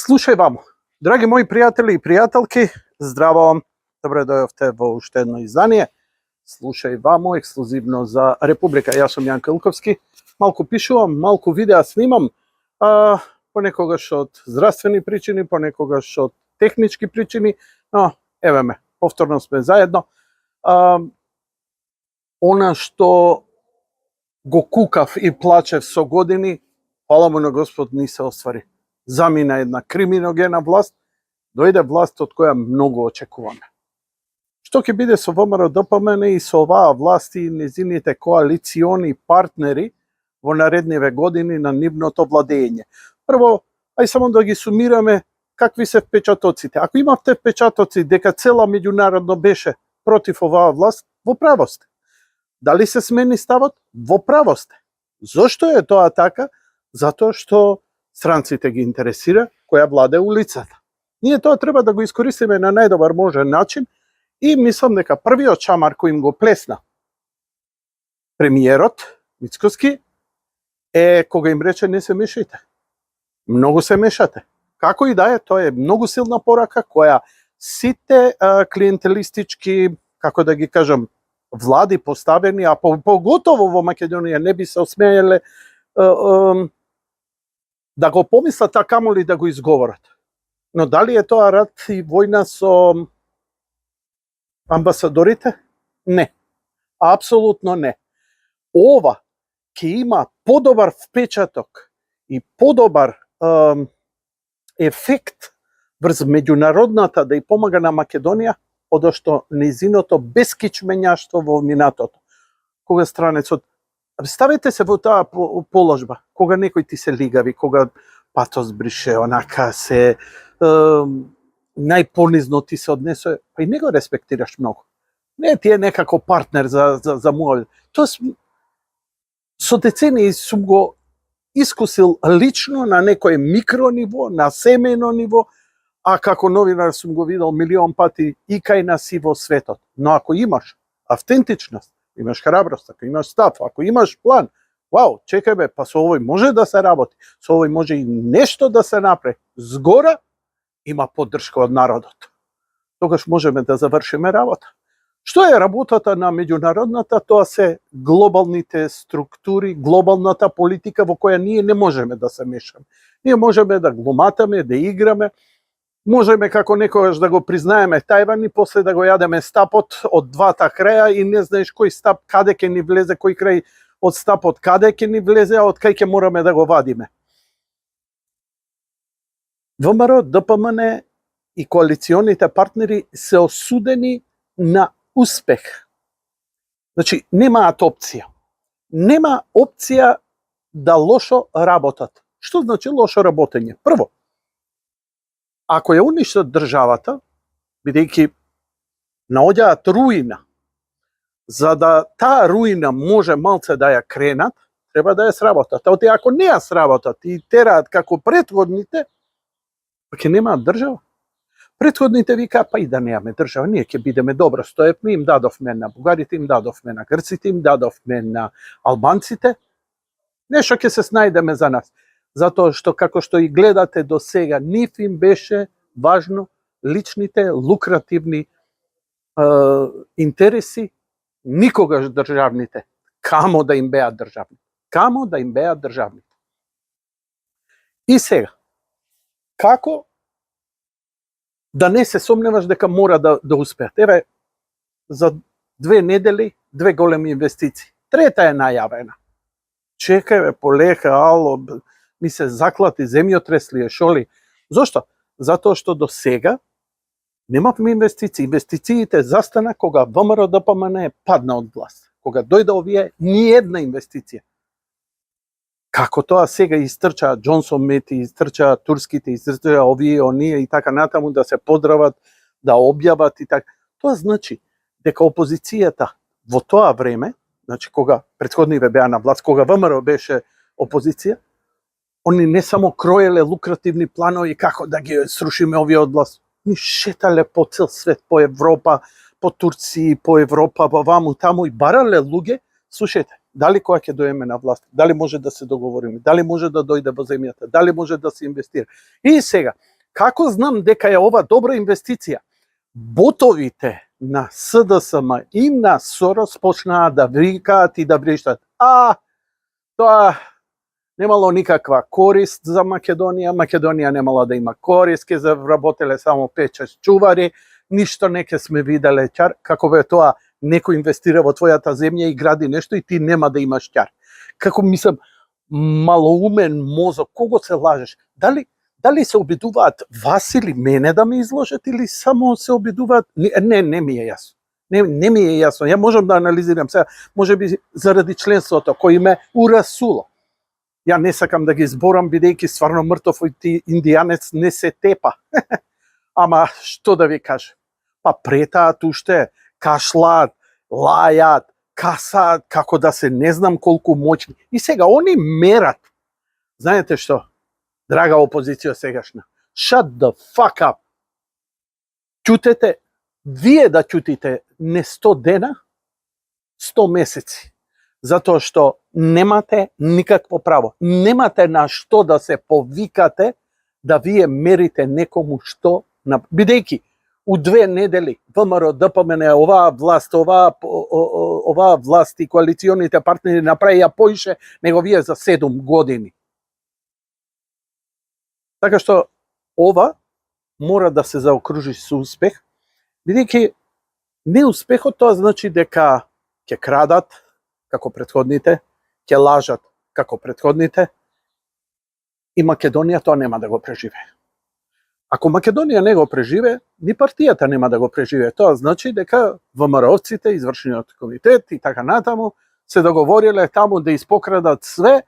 Слушај вамо, драги мои пријатели и пријателки, здраво вам, добре дојавте во уште едно издание. Слушај вамо, ексклузивно за Република. Јас сум Јанко Илковски, малку пишувам, малку видеа снимам, понекогаш од здравствени причини, понекогаш од технички причини, но еве ме, повторно сме заедно. Она што го кукав и плачев со години, фала му на Господ, ни се оствари. Замина една криминогена власт, дојде власт од која многу очекуваме. Што ќе биде со ВМРО-ДПМН и со оваа власт и незините коалициони партнери во наредниве години на нивното владење? Прво, ај само да ги сумираме какви се впечатоците. Ако имавте впечатоци дека цела меѓународно беше против оваа власт, во право сте. Дали се смени ставот? Во право сте. Зошто е тоа така? Затоа што странците ги интересира која влада е улицата. Ние тоа треба да го искористиме на најдобар можен начин и мислам дека првиот чамар кој им го плесна премиерот Мицкоски е кога им рече не се мешајте. Многу се мешате. Како и да е, тоа е многу силна порака која сите клиентелистички, како да ги кажам, влади поставени, а поготово во Македонија не би се осмееле да го помислат, а камоли да го изговорат. Но дали е тоа рат и војна со амбасадорите? Не. Апсолутно не. Ова ќе има подобар впечаток и подобар ефект врз меѓународната да и помага на Македонија, одошто незиното бескичмењаштво во минатото. Кога странецот, ставете се во таа положба, кога некој ти се лигави, кога патос брише, онака се најпонизно ти се однесе, па и не го респектираш многу. Не ти е некако партнер за мој. Тоа со децении сум го искусил лично на некој микро ниво, на семејно ниво, а како новинар сум го видел милион пати и кај нас и во светот. Но ако имаш автентичност, имаш храброст, ако имаш став, ако имаш план, вау, чекај бе, па со овој може да се работи, со овој може и нешто да се направи. Згора има поддршка од народот. Тогаш можеме да завршиме работа. Што е работата на меѓународната? Тоа се глобалните структури, глобалната политика во која ние не можеме да се мешаме. Ние можеме да глуматаме, да играме, можеме како некогаш да го признаеме Тајван и после да го јадеме стапот од двата краја и не знаеш кој стап каде ќе ни влезе, кој крај од стапот каде ќе ни влезе, а од кај ќе мораме да го вадиме. ВМРО, ДПМН и коалиционите партнери се осудени на успех. Значи, немаат опција. Нема опција да лошо работат. Што значи лошо работење? Прво, ако ја уништат државата, бидејќи наоѓаат руина, за да таа руина може малце да ја кренат, треба да ја сработат. А ако не ја сработат и тераат како претходните, па ќе немаат држава. Претходните вика, па и да немаме држава, ние ќе бидеме добро стоевме, им дадовме на бугарите, им дадовме на грците, им дадовме на албанците. Нешто ќе се снајдеме за нас. Затоа што, како што и гледате до сега, нив им беше важно личните, лукративни интереси, никогаш државните. Камо да им беат државни. Камо да им беат државните. И сега, како да не се сомневаш дека мора да успеат? Еве, за 2 недели, 2 големи инвестиции. Трета е најавена. Чекај, полека, ало, ми се заклати, земјотрес ли е, шо ли? Зошто? Затоа што до сега немавме инвестиции. Инвестициите застана кога ВМРО-ДПМН падна од власт. Кога дојде овие, ни една инвестиција. Како тоа сега истрчаат Джонсон Мети, истрчаат турските, истрчаат овие, оние и така натаму да се поздрават, да објават и така. Тоа значи дека опозицијата во тоа време, значи кога претходниве беа на власт, кога ВМРО беше опозиција, Они не само кроеле лукративни планови како да ги срушиме овие од власт, ни шетале по цел свет, по Европа, по Турција, по Европа, по ваму, таму и барале луѓе. Слушајте, дали кога ќе доеме на власт, дали може да се договориме, дали може да дојде во земјата, дали може да се инвестира. И сега, како знам дека е ова добра инвестиција? Ботовите на СДСМ и на Сорос почнаа да викаат и да врештат. Тоа немало никаква корист за Македонија, Македонија немала да има корист, ке завработеле само 5-6 чувари, ништо не ке сме виделе ќар, како бе тоа некој инвестира во твојата земја и гради нешто и ти нема да имаш ќар. Како мислам, малоумен мозок, кого се лажеш? Дали се обидуваат вас или мене да ме изложат или само се обидуваат? Не ми е јасно. Не ми е јасно. Ја можам да анализирам сега, можеби заради членството кој ме урасуло. Ја не сакам да ги зборам, бидејќи стварно мртов и индијанец не се тепа. Ама што да ви кажам? Па претаат уште, кашлаат, лајат, касаат, како да се не знам колку моćни. И сега они мерат. Знаете што? Драга опозиција сегашна. Shut the fuck up. Ќутете, вие да ќутите не 100 дена, 100 месеци. Затоа што немате никакво право. Немате на што да се повикате да вие мерите некому што бидејќи у 2 недели ВМРО, ДПМН, оваа власт и коалиционите партнери направија поише него вие за 7 години. Така што ова мора да се заокружи со успех, бидејќи неуспехот тоа значи дека ќе крадат како претходните, ќе лажат како претходните и Македонија тоа нема да го преживее. Ако Македонија не го преживее, ни партијата нема да го преживее. Тоа значи дека ВМРО-овците, извршниот комитет и така натаму се договориле таму да испокрадат све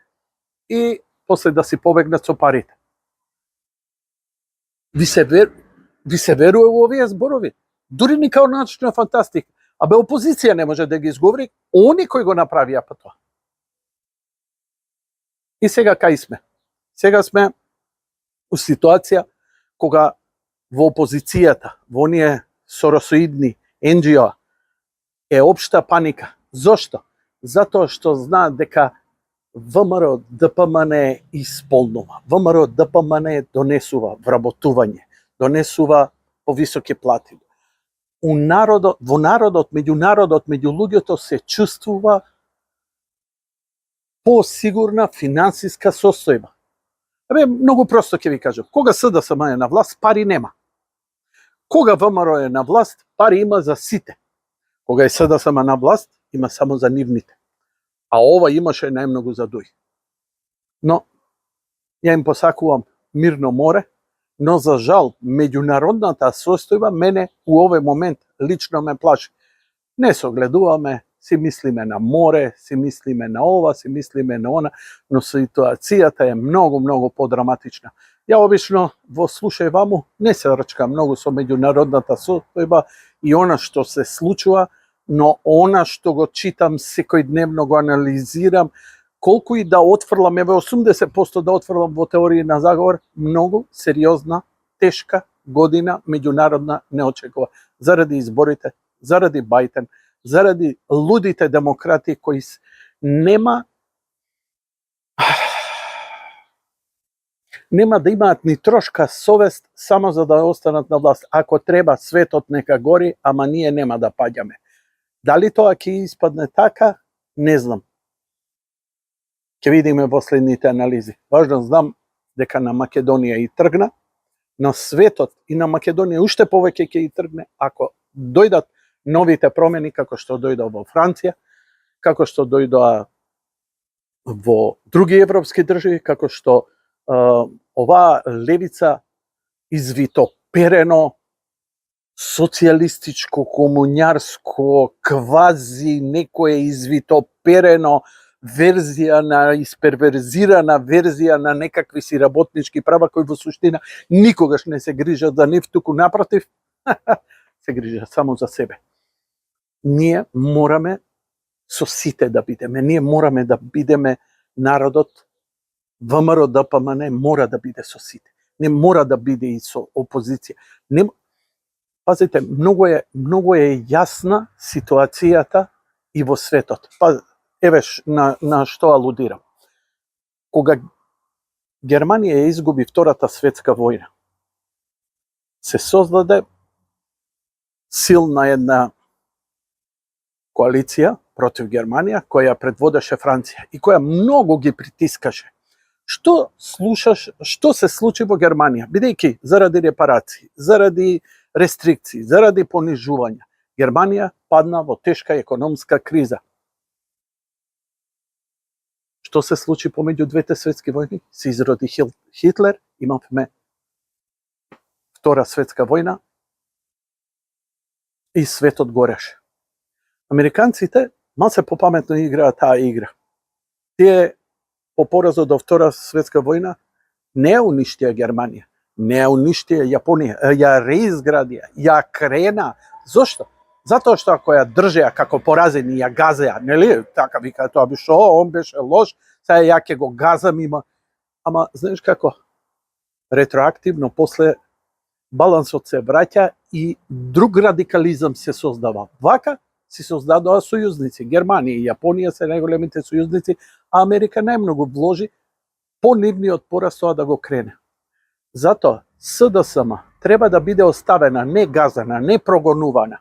и после да си побегнат со парите. Ви се верува во овие зборови? Дури ни као научна фантастика. Абе опозиција не може да ги изговори, они кои го направија па тоа. И сега кај сме? Сега сме у ситуација кога во опозицијата, во оние соросоидни NGO е општа паника. Зошто? Затоа што знаат дека ВМРО ДПМН исполнува. ВМРО ДПМН донесува вработување, донесува повисоки плати. Во народот, меѓу луѓето се чувствува посигурна финансиска состојба. Многу просто ќе ви кажам. Кога СДСМ е на власт, пари нема. Кога ВМРО е на власт, пари има за сите. Кога е СДСМ на власт, има само за нивните. А ова имаше најмногу за дуј. Но, ја им посакувам мирно море, но за жал, меѓународната состојба мене у овој момент лично ме плаши. Не согледуваме, си мислиме на море, си мислиме на ова, си мислиме на она, но ситуацијата е многу подраматична. Ја обично во слушај ваму не се рчкам многу со меѓународната состојба и она што се случува, но она што го читам секојдневно го анализирам, колку и да отфрлам, 80% да отфрлам во теорија на заговор, многу сериозна, тешка година меѓународна не очекува. Заради изборите, заради Бајден, заради лудите демократи кои нема да имаат ни трошка совест само за да останат на власт. Ако треба светот нека гори, ама ние нема да паѓаме. Дали тоа ќе испадне така? Не знам. Ќе видиме во следните анализи. Важно знам дека на Македонија и тргна, на светот и на Македонија уште повеќе ќе и тргне ако дојдат новите промени како што дојдоа во Франција, како што дојдоа во други европски држави, како што оваа левица извитоперено социјалистичко, комуњарско, квази некое извитоперено верзија на исперверзирана верзија на некакви си работнички права кои во суштина никогаш не се грижат за нив, туку напротив се грижат само за себе. Ние мораме со сите да бидеме, ние мораме да бидеме народот ВМРО ДПМН мора да биде со сите. Не мора да биде и со опозиција. Пазите, многу е јасна ситуацијата и во светот. Еве на што алудирам. Кога Германија изгуби Втората светска војна, се создаде силна една коалиција против Германија, која предводеше Франција и која многу ги притискаше. Што се случи во Германија? Бидејќи заради репарации, заради рестрикции, заради понижување, Германија падна во тешка економска криза. Што се случи помеѓу двете светски војни? Се изроди Хитлер, имавме Втора светска војна и светот гореше. Американците малце попаметно играат таа игра. Тие по поразот од Втора светска војна не уништија Германија, не уништија Јапонија, ја реизградија, ја крена. Зошто? Затоа што ако ја држеа како поразени, ја газеа, нели? Така вика, тоа би што, он беше лош, сега ја ќе го газам, ама знаеш како? Ретроактивно после балансот се враќа и друг радикализам се создава. Вака се создадоа сојузници. Германија и Јапонија се најголемите сојузници, а Америка најмногу вложи по нивниот пораз тоа да го крене. Затоа СДСМ треба да биде оставена, не газана, не прогонувана.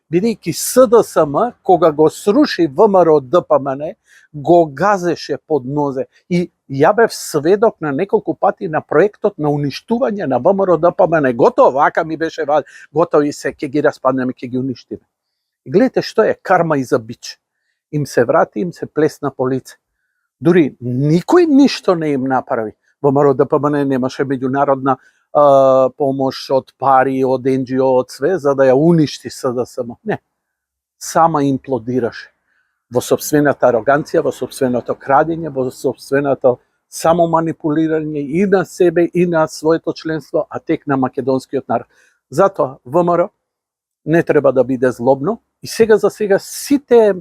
Бидејќи СДСМ, кога го сруши ВМРО ДПМН, го газеше под нозе. И ја бев сведок на неколку пати на проектот на уништување на ВМРО ДПМН. Готово, вака ми беше готово и се, ќе ги распаднеме, ќе ги уништиме. И гледате што е карма и за бич. Им се врати, им се плесна по лице. Дури никој ништо не им направи. ВМРО ДПМН немаше меѓународна помош од пари, од НГО, од све, за да ја уништи СДСМ. Не. Сама имплодираше. Во собствената ароганција, во собственото крадење, во собственото само манипулирање и на себе, и на своето членство, а тек на македонскиот народ. Затоа ВМРО не треба да биде злобно и сега за сега сите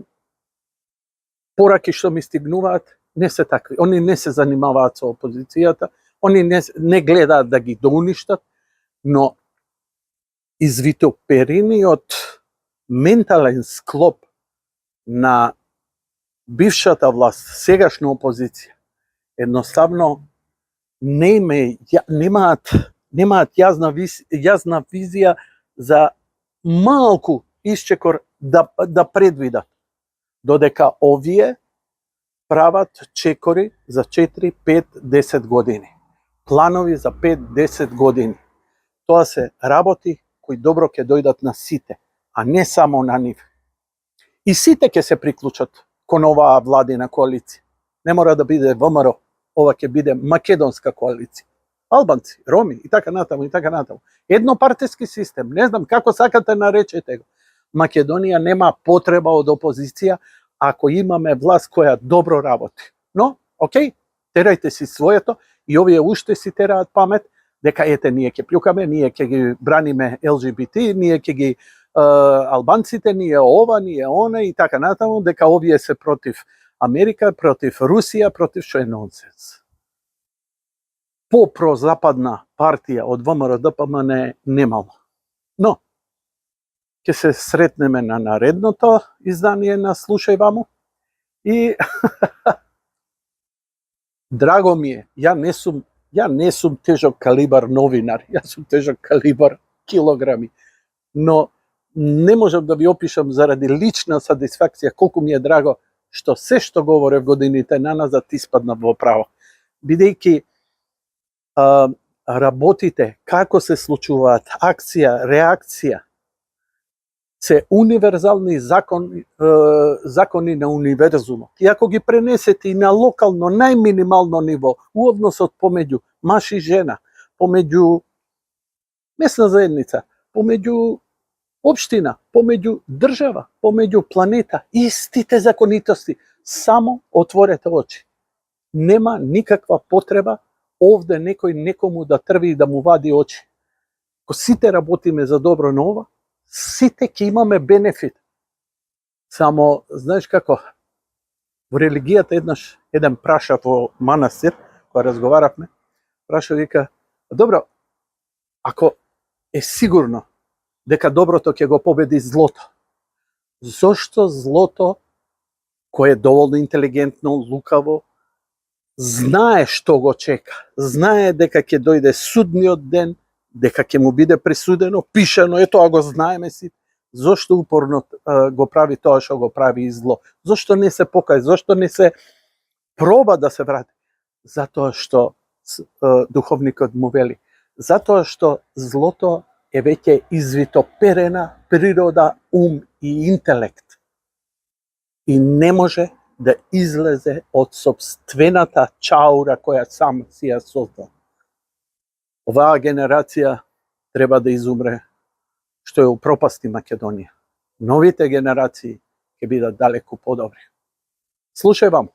пораки што ми стигнуваат не се такви. Они не се занимаваат со опозицијата, они не гледаат да ги доуништат, но извитоперениот ментален склоп на бившата власт, сегашна опозиција, едноставно немаат јазна визија за малку исчекор да предвидат, додека овие прават чекори за 4, 5, 10 години. Планови за 5, 10 години. Тоа се работи кои добро ќе дојдат на сите, а не само на нив. И сите ќе се приклучат кон оваа владина коалиција. Не мора да биде ВМРО, ова ќе биде македонска коалиција. Албанци, роми и така натаму и така натаму. Еднопартиски систем, не знам како сакате наречете го. Македонија нема потреба од опозиција ако имаме власт која добро работи. Но, окей, терајте си своето и овие уште си тераат памет дека ете ние ќе плюкаме, ние ќе ги браниме ЛГБТ, ние ќе ги албанците, ние ова, ние она и така натаму, дека овие се против Америка, против Русија, против што е нонсенс. По-прозападна партија од ВМРО ДПМН немало. Но, ќе се сретнеме на наредното издание на Слушај Ваму и драго ми е, ја не сум тежок калибар новинар, јас сум тежок калибар килограми, но не можам да ви опишам заради лична сатисфакција колку ми е драго што се што говорев годините наназад испадна во право. Бидејќи работите, како се случуваат, акција, реакција, се универзални закони на универзумот. И ако ги пренесете и на локално, најминимално ниво, у односот помеѓу маж и жена, помеѓу месна заедница, помеѓу општина, помеѓу држава, помеѓу планета, истите законитости, само отворете очи. Нема никаква потреба овде некој некому да трви и да му вади очи. Ко сите работиме за добро на ова, сите ќе имаме бенефит. Само, знаеш како, во религијата еден праша во манастир, кога разговаравме, прашал вика, добро, ако е сигурно дека доброто ќе го победи злото, зошто злото, кое е доволно интелигентно, лукаво, знае што го чека, знае дека ќе дојде судниот ден, дека ќе му биде присудено, пишано, тоа го знаеме си, зошто упорно го прави тоа што го прави и зло? Зошто не се покај? Зошто не се проба да се врати? Затоа што духовникот му вели, затоа што злото е веќе извитоперена природа, ум и интелект. И не може да излезе од собствената чаура која сам си ја создал. Оваа генерација треба да изумре, што ја упропасти Македонија. Новите генерации ќе бидат далеку подобри. Слушај вам.